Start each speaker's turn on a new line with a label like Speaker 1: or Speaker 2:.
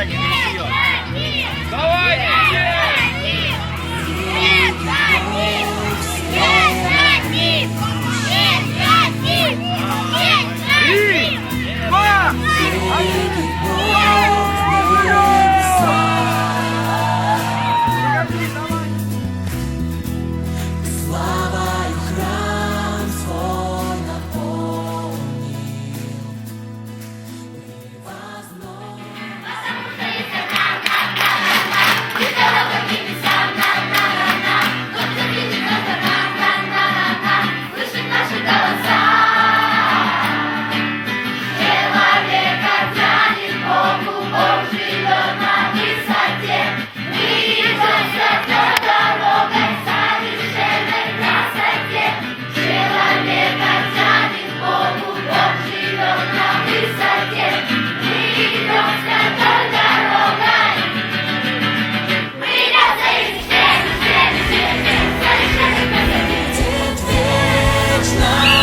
Speaker 1: Саня, не бьет. Давай, Три, два, один.
Speaker 2: Славою храм свой наполнил, и возновь.
Speaker 3: Слышит наши голоса. Человека тянет Богу, Бог живет на высоте. Мы идем светлой дорогой, совершенной красоте. Человека тянет Богу, Бог живет на высоте. Мы идем светлой дорогой. Мы идем совершенной красоте.
Speaker 2: Будет вечно.